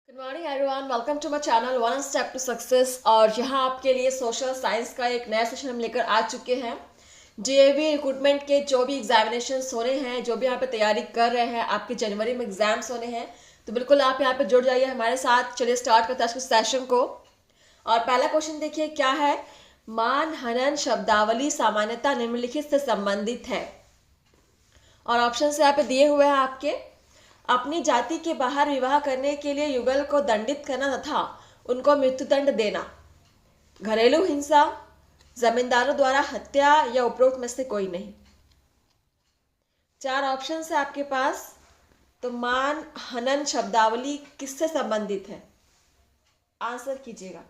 Good morning everyone, welcome to my channel one step to success. और यहाँ आपके लिए सोशल साइंस का एक नया सेशन हम लेकर आ चुके हैं। जेएवी रिक्रूटमेंट के जो भी एग्जामिनेशन होने हैं, जो भी यहाँ पे तैयारी कर रहे हैं, आपके जनवरी में एग्जाम्स होने हैं, तो बिल्कुल आप यहाँ पे जुड़ जाइए हमारे साथ। चलिए स्टार्ट करते हैं आज के सेशन को। और पहला क्वेश्चन देखिए क्या है। मान हनन शब्दावली सामान्यतः निम्नलिखित से संबंधित है। और ऑप्शन से यहाँ पे दिए हुए हैं आपके। अपनी जाति के बाहर विवाह करने के लिए युगल को दंडित करना तथा उनको मृत्युदंड देना, घरेलू हिंसा, जमींदारों द्वारा हत्या या उपरोक्त में से कोई नहीं। चार ऑप्शन है आपके पास। तो मान हनन शब्दावली किससे संबंधित है? आंसर कीजिएगा।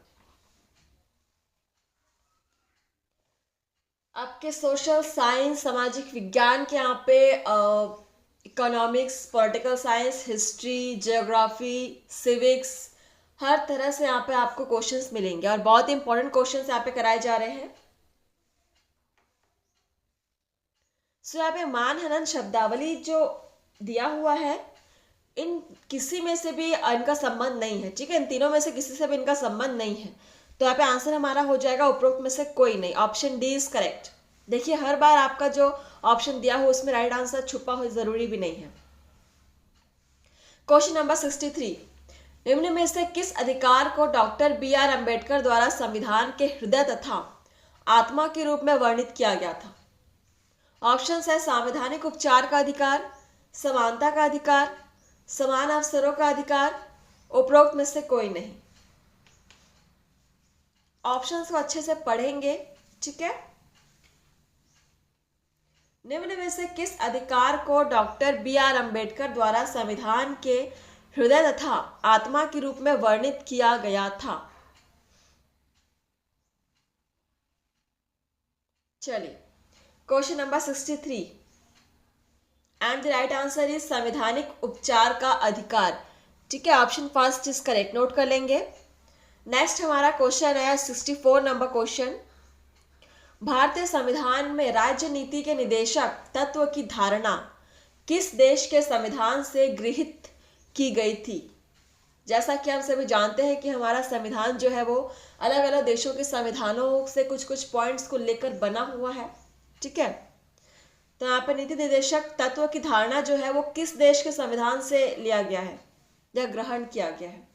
आपके सोशल साइंस, सामाजिक विज्ञान के यहाँ पे economics, political science, history, geography, civics, हर तरह से यहाँ पे आपको क्वेश्चंस मिलेंगे और बहुत इंपॉर्टेंट क्वेश्चंस यहाँ पे कराए जा रहे हैं। सो यहाँ पे मान हनन शब्दावली जो दिया हुआ है, इन किसी में से भी इनका संबंध नहीं है। ठीक है, इन तीनों में से किसी से भी इनका संबंध नहीं है। तो यहाँ पे आंसर हमारा हो जाएगा उपरोक्त में से कोई नहीं। Option D is correct. देखिए हर बार आपका जो ऑप्शन दिया हो उसमें राइट आंसर छुपा हो जरूरी भी नहीं है। Question number 63। निम्न में से किस अधिकार को डॉक्टर बी आर अम्बेडकर द्वारा संविधान के हृदय तथा आत्मा के रूप में वर्णित किया गया था? ऑप्शन है संवैधानिक उपचार का अधिकार, समानता का अधिकार, समान अवसरों का अधिकार, उपरोक्त में से कोई नहीं। ऑप्शंस को अच्छे से पढ़ेंगे। ठीक है, निम्न में से किस अधिकार को डॉक्टर बी आर अम्बेडकर द्वारा संविधान के हृदय तथा आत्मा के रूप में वर्णित किया गया था? चलिए question number 63 and the right answer is संवैधानिक उपचार का अधिकार। ठीक है, option first is correct, note कर लेंगे। नेक्स्ट हमारा क्वेश्चन है 64 नंबर क्वेश्चन। भारतीय संविधान में राज्य नीति के निदेशक तत्व की धारणा किस देश के संविधान से गृहीत की गई थी? जैसा कि हम सभी जानते हैं कि हमारा संविधान जो है वो अलग अलग देशों के संविधानों से कुछ कुछ पॉइंट्स को लेकर बना हुआ है। ठीक है, तो यहाँ पर नीति निदेशक तत्व की धारणा जो है वो किस देश के संविधान से लिया गया है या ग्रहण किया गया है?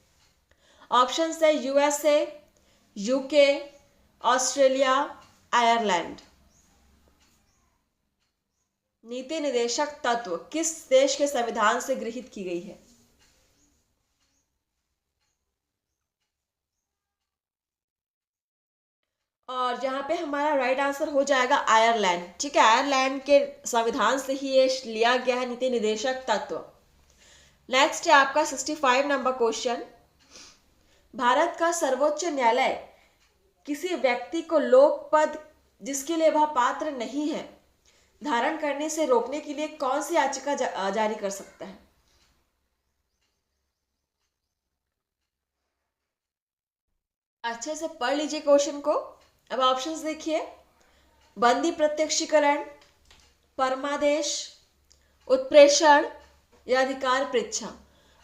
ऑप्शन है यूएसए, यूके, ऑस्ट्रेलिया, आयरलैंड। नीति निदेशक तत्व किस देश के संविधान से गृहीत की गई है? और यहाँ पे हमारा राइट आंसर हो जाएगा आयरलैंड। ठीक है, आयरलैंड के संविधान से ही ये लिया गया है नीति निदेशक तत्व। नेक्स्ट है आपका 65 नंबर क्वेश्चन। भारत का सर्वोच्च न्यायालय किसी व्यक्ति को लोक पद जिसके लिए वह पात्र नहीं है धारण करने से रोकने के लिए कौन सी याचिका जारी कर सकता है? अच्छे से पढ़ लीजिए क्वेश्चन को। अब ऑप्शंस देखिए। बंदी प्रत्यक्षीकरण, परमादेश, उत्प्रेषण या अधिकार परीक्षा।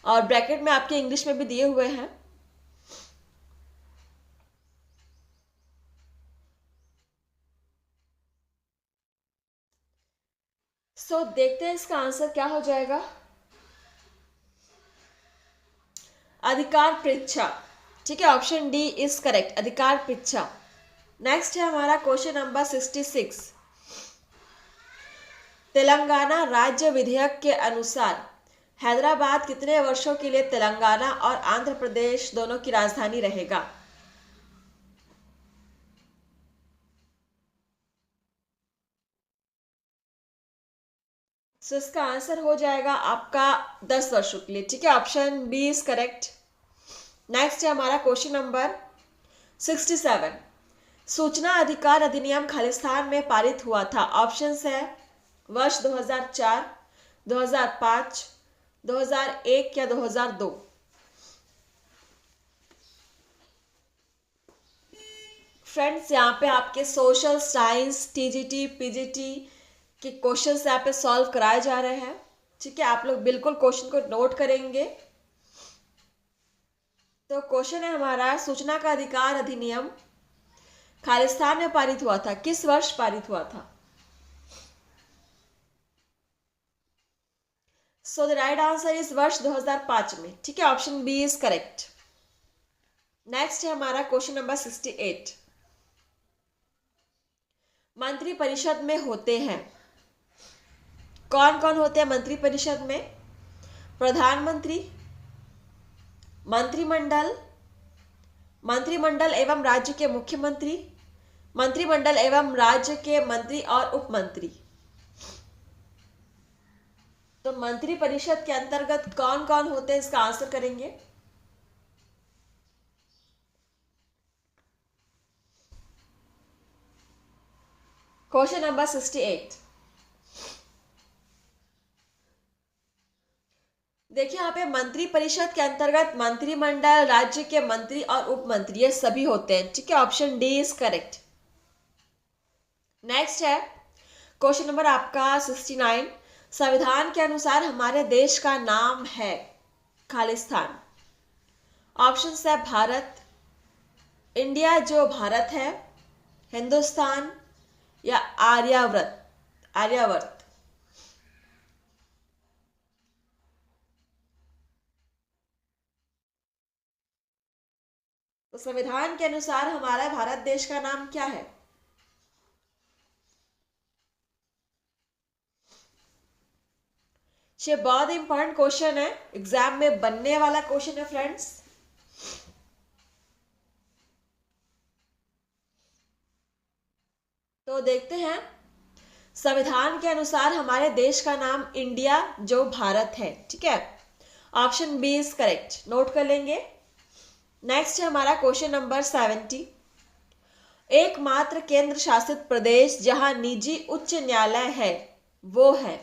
और ब्रैकेट में आपके इंग्लिश में भी दिए हुए हैं। सो देखते हैं इसका आंसर क्या हो जाएगा। अधिकार परीक्षा। ठीक है, ऑप्शन डी इज करेक्ट, अधिकार परीक्षा। नेक्स्ट है हमारा क्वेश्चन नंबर 66। तेलंगाना राज्य विधेयक के अनुसार हैदराबाद कितने वर्षों के लिए तेलंगाना और आंध्र प्रदेश दोनों की राजधानी रहेगा? सो इसका आंसर हो जाएगा आपका 10 वर्षों के लिए। ठीक है, option B is correct. Next है हमारा क्वेश्चन नंबर 67। सूचना अधिकार अधिनियम खालिस्तान में पारित हुआ था। ऑप्शंस है वर्ष 2004, 2005, 2001 या 2002। फ्रेंड्स यहाँ पे आपके सोशल साइंस, टीजीटी, पीजीटी के क्वेश्चंस यहाँ पे सॉल्व कराए जा रहे हैं। ठीक है, आप लोग बिल्कुल क्वेश्चन को नोट करेंगे। तो क्वेश्चन है हमारा, सूचना का अधिकार अधिनियम खालिस्तान में पारित हुआ था, किस वर्ष पारित हुआ था? So the right answer is वर्ष 2005 में। ठीक है, option B is correct. Next है हमारा क्वेश्चन नंबर 68। मंत्री परिषद में होते हैं, कौन कौन होते हैं मंत्री परिषद में? प्रधानमंत्री, मंत्रिमंडल, मंत्रिमंडल एवं राज्य के मुख्यमंत्री, मंत्रिमंडल एवं राज्य के मंत्री और उपमंत्री। तो मंत्री परिषद के अंतर्गत कौन कौन होते हैं, इसका आंसर करेंगे। Question number 68। देखिए यहाँ पे मंत्री परिषद के अंतर्गत मंत्रिमंडल, राज्य के मंत्री और उपमंत्री ये सभी होते हैं। ठीक है, option D is correct. Next है क्वेश्चन नंबर आपका 69। संविधान के अनुसार हमारे देश का नाम है खालिस्तान। ऑप्शन है भारत, इंडिया जो भारत है, हिंदुस्तान या आर्यावर्त। तो संविधान के अनुसार हमारा भारत देश का नाम क्या है? ये बहुत इंपॉर्टेंट क्वेश्चन है, एग्जाम में बनने वाला क्वेश्चन है फ्रेंड्स। तो देखते हैं, संविधान के अनुसार हमारे देश का नाम इंडिया जो भारत है। ठीक है, option B is correct, note कर लेंगे। नेक्स्ट है हमारा क्वेश्चन नंबर 70। एकमात्र केंद्र शासित प्रदेश जहां निजी उच्च न्यायालय है वो है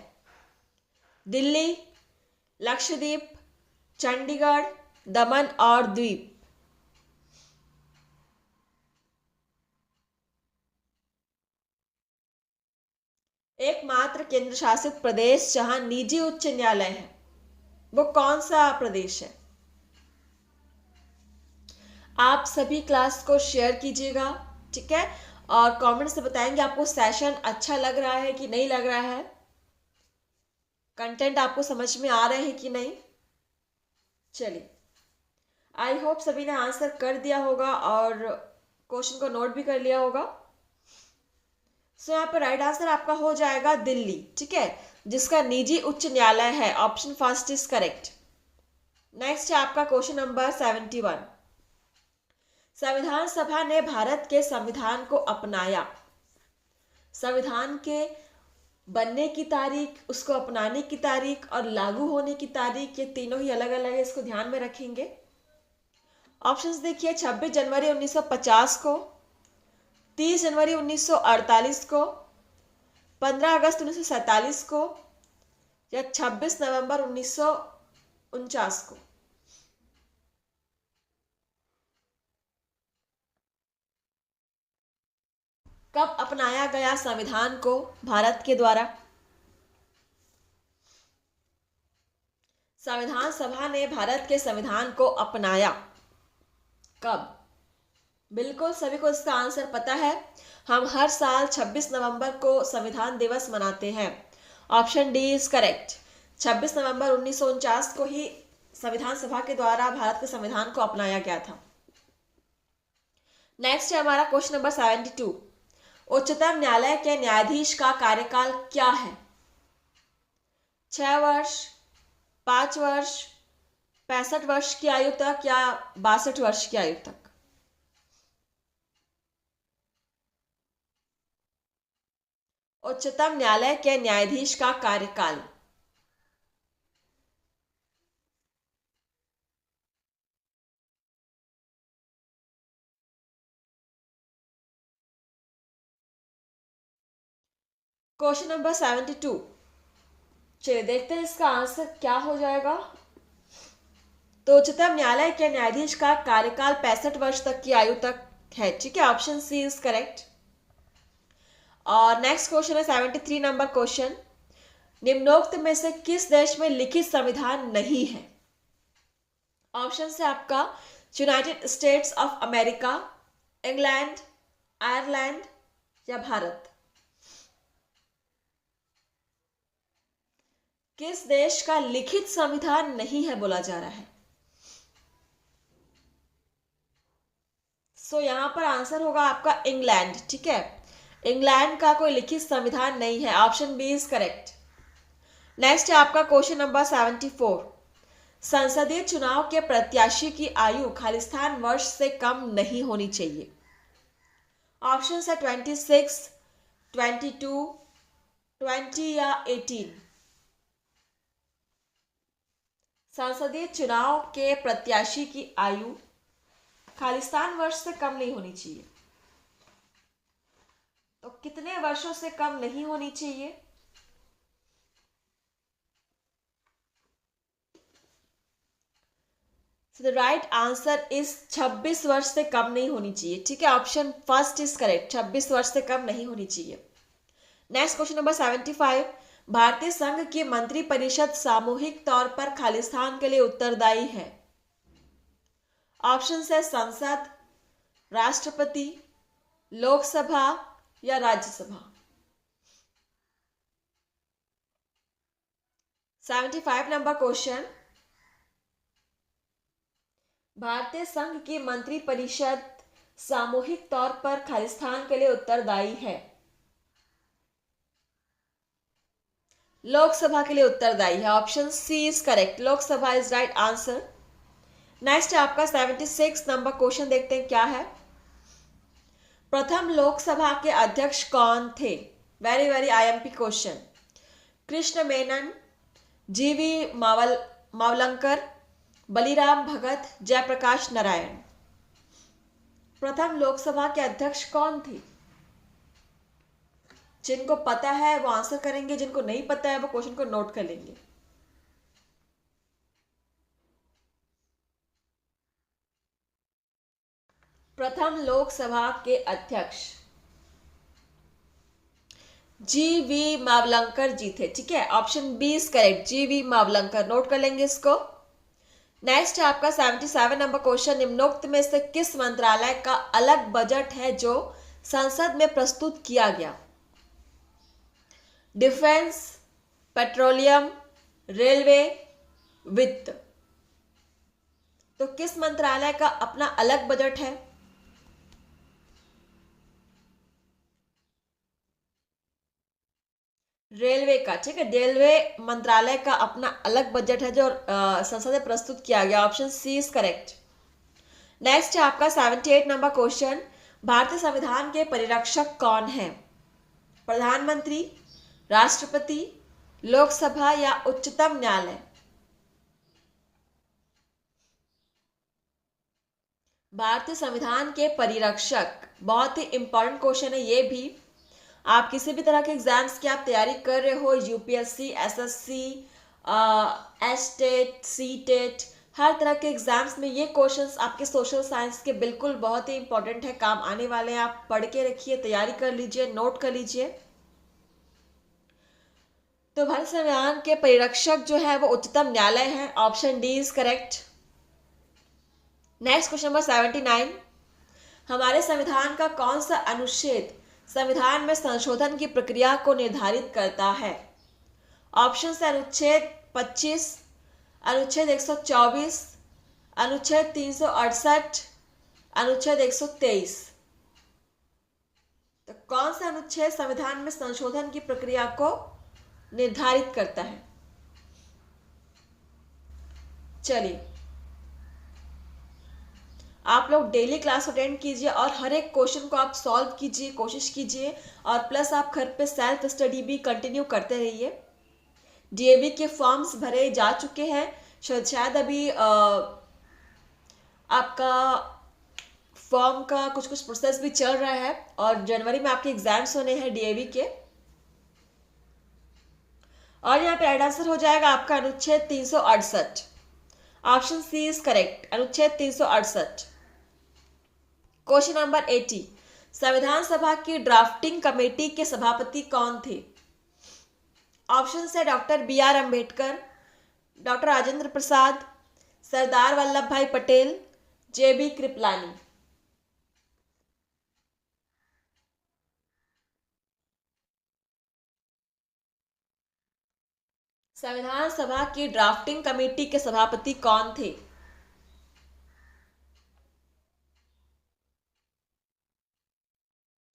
दिल्ली, लक्षद्वीप, चंडीगढ़, दमन और द्वीप। एकमात्र केंद्र शासित प्रदेश जहां निजी उच्च न्यायालय है वो कौन सा प्रदेश है? आप सभी क्लास को शेयर कीजिएगा। ठीक है, और कमेंट से बताएंगे आपको सेशन अच्छा लग रहा है कि नहीं लग रहा है, कंटेंट आपको समझ में आ रहे हैं कि नहीं। चलिए, आई होप सभी ने आंसर कर दिया होगा और क्वेश्चन को नोट भी कर लिया होगा। सो यहाँ पर राइट आंसर आपका हो जाएगा दिल्ली। ठीक है, जिसका निजी उच्च न्यायालय है। Option first is correct. Next है आपका क्वेश्चन नंबर 71। संविधान सभा ने भारत के संविधान को अपनाया। संविधान के बनने की तारीख, उसको अपनाने की तारीख और लागू होने की तारीख, ये तीनों ही अलग अलग है, इसको ध्यान में रखेंगे। ऑप्शंस देखिए, 26 जनवरी 1950 को, 30 जनवरी 1948 को, 15 अगस्त 1947 को या 26 नवंबर 1949 को। कब अपनाया गया संविधान को भारत के द्वारा? संविधान सभा ने भारत के संविधान को अपनाया कब? बिल्कुल सभी को इसका आंसर पता है। हम हर साल 26 नवंबर को संविधान दिवस मनाते हैं। Option D is correct. 26 नवंबर 1949 को ही संविधान सभा के द्वारा भारत के संविधान को अपनाया गया था। नेक्स्ट है हमारा क्वेश्चन नंबर 72। उच्चतम न्यायालय के न्यायाधीश का कार्यकाल क्या है? 6 वर्ष, 5 वर्ष, 65 वर्ष की आयु तक या 62 वर्ष की आयु तक? उच्चतम न्यायालय के न्यायाधीश का कार्यकाल। Question number 72। चलिए देखते हैं इसका आंसर क्या हो जाएगा। तो उच्चतम न्यायालय के न्यायाधीश का कार्यकाल 65 वर्ष तक की आयु तक है। ठीक है, ऑप्शन सी इज करेक्ट। और नेक्स्ट क्वेश्चन है 73 नंबर क्वेश्चन। निम्नोक्त में से किस देश में लिखित संविधान नहीं है? ऑप्शन है आपका United states of America, England, Ireland या भारत। किस देश का लिखित संविधान नहीं है बोला जा रहा है? यहां पर आंसर होगा आपका इंग्लैंड। ठीक है, इंग्लैंड का कोई लिखित संविधान नहीं है। Option B is correct. Next है आपका क्वेश्चन नंबर 74। संसदीय चुनाव के प्रत्याशी की आयु खालिस्तान वर्ष से कम नहीं होनी चाहिए। ऑप्शन है 26, 22, 20 या 18। संसदीय चुनाव के प्रत्याशी की आयु खालिस्तान वर्ष से कम नहीं होनी चाहिए। तो कितने वर्षों से कम नहीं होनी चाहिए? द राइट आंसर इज 26 वर्ष से कम नहीं होनी चाहिए। ठीक है, ऑप्शन फर्स्ट इज करेक्ट, 26 वर्ष से कम नहीं होनी चाहिए। Next question number 75। भारतीय संघ की मंत्रिपरिषद सामूहिक तौर पर खालिस्तान के लिए उत्तरदायी है। ऑप्शन है संसद, राष्ट्रपति, लोकसभा या राज्यसभा। 75 number question. भारतीय संघ की मंत्रिपरिषद सामूहिक तौर पर खालिस्तान के लिए उत्तरदायी है। लोकसभा के लिए उत्तरदायी है। Option C is correct, Lok Sabha is right answer. Next है आपका 76 नंबर क्वेश्चन, देखते हैं क्या है। प्रथम लोकसभा के अध्यक्ष कौन थे? Very very IMP question. Krishna Menon, जीवी मावलंकर, बलिराम भगत, जयप्रकाश नारायण। प्रथम लोकसभा के अध्यक्ष कौन थे? जिनको पता है वो आंसर करेंगे, जिनको नहीं पता है वो क्वेश्चन को नोट कर लेंगे। प्रथम लोकसभा के अध्यक्ष जी.वी. मावलंकर जी थे। ठीक है, option B is correct, G V. Mavalankar, note कर लेंगे इसको। नेक्स्ट है आपका 77 नंबर क्वेश्चन। निम्नोक्त में से किस मंत्रालय का अलग बजट है जो संसद में प्रस्तुत किया गया? डिफेंस, पेट्रोलियम, रेलवे, वित्त। तो किस मंत्रालय का अपना अलग बजट है? रेलवे का। ठीक है, रेलवे मंत्रालय का अपना अलग बजट है जो संसद में प्रस्तुत किया गया। Option C is correct. Next है आपका 78 नंबर क्वेश्चन। भारतीय संविधान के परिरक्षक कौन है? प्रधानमंत्री, राष्ट्रपति, लोकसभा या उच्चतम न्यायालय। भारतीय संविधान के परिरक्षक, बहुत ही इंपॉर्टेंट क्वेश्चन है ये भी। आप किसी भी तरह के एग्जाम्स की आप तैयारी कर रहे हो, यूपीएससी, एसएससी, एसटेट, सीटेट, हर तरह के एग्जाम्स में ये क्वेश्चंस आपके सोशल साइंस के बिल्कुल बहुत ही इंपॉर्टेंट है, काम आने वाले हैं। आप पढ़ के रखिए, तैयारी कर लीजिए, नोट कर लीजिए। तो भारत संविधान के परिरक्षक जो है वो उच्चतम न्यायालय है। Option D is correct. Next question number 79। हमारे संविधान का कौन सा अनुच्छेद संविधान में संशोधन की प्रक्रिया को निर्धारित करता है? ऑप्शन है अनुच्छेद 25, अनुच्छेद 124, अनुच्छेद 368, अनुच्छेद 123। तो कौन सा अनुच्छेद संविधान में संशोधन की प्रक्रिया को निर्धारित करता है? चलिए, आप लोग डेली क्लास अटेंड कीजिए और हर एक क्वेश्चन को आप सॉल्व कीजिए, कोशिश कीजिए, और प्लस आप घर पे सेल्फ स्टडी भी कंटिन्यू करते रहिए। डीएवी के फॉर्म्स भरे जा चुके हैं, शायद अभी आपका फॉर्म का कुछ कुछ प्रोसेस भी चल रहा है, और जनवरी में आपके एग्जाम्स होने हैं डीएवी के। और यहाँ पे राइट आंसर हो जाएगा आपका अनुच्छेद 368। ऑप्शन सी इज करेक्ट, अनुच्छेद 368। Question number 80। संविधान सभा की ड्राफ्टिंग कमेटी के सभापति कौन थे? ऑप्शन है doctor B R Ambedkar, doctor Rajendra Prasad, Sardar Vallabh Bhai Patel, जेबी कृपलानी। संविधान सभा की ड्राफ्टिंग कमेटी के सभापति कौन थे?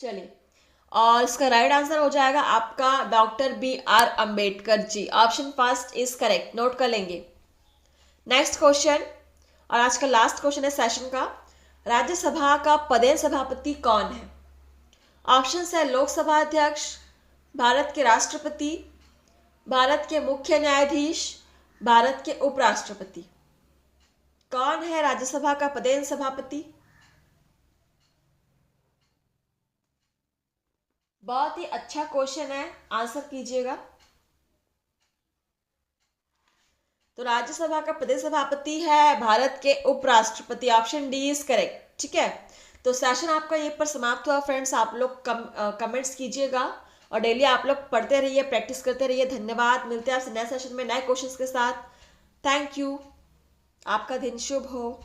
चलिए, और इसका राइट आंसर हो जाएगा आपका doctor B.R. Ambedkar ji. Option first is correct, note कर लेंगे। नेक्स्ट क्वेश्चन, और आज का लास्ट क्वेश्चन है सेशन का। राज्यसभा का पदेन सभापति कौन है? ऑप्शन है लोकसभा अध्यक्ष, भारत के राष्ट्रपति, भारत के मुख्य न्यायाधीश, भारत के उपराष्ट्रपति। कौन है राज्यसभा का पदेन सभापति? बहुत ही अच्छा क्वेश्चन है, आंसर कीजिएगा। तो राज्यसभा का पदेन सभापति है भारत के उपराष्ट्रपति। Option D is correct. ठीक है, तो सेशन आपका यहीं पर समाप्त हुआ फ्रेंड्स। आप लोग कमेंट्स कीजिएगा और डेली आप लोग पढ़ते रहिए, प्रैक्टिस करते रहिए। धन्यवाद, मिलते हैं आपसे नए सेशन में नए क्वेश्चंस के साथ। थैंक यू, आपका दिन शुभ हो।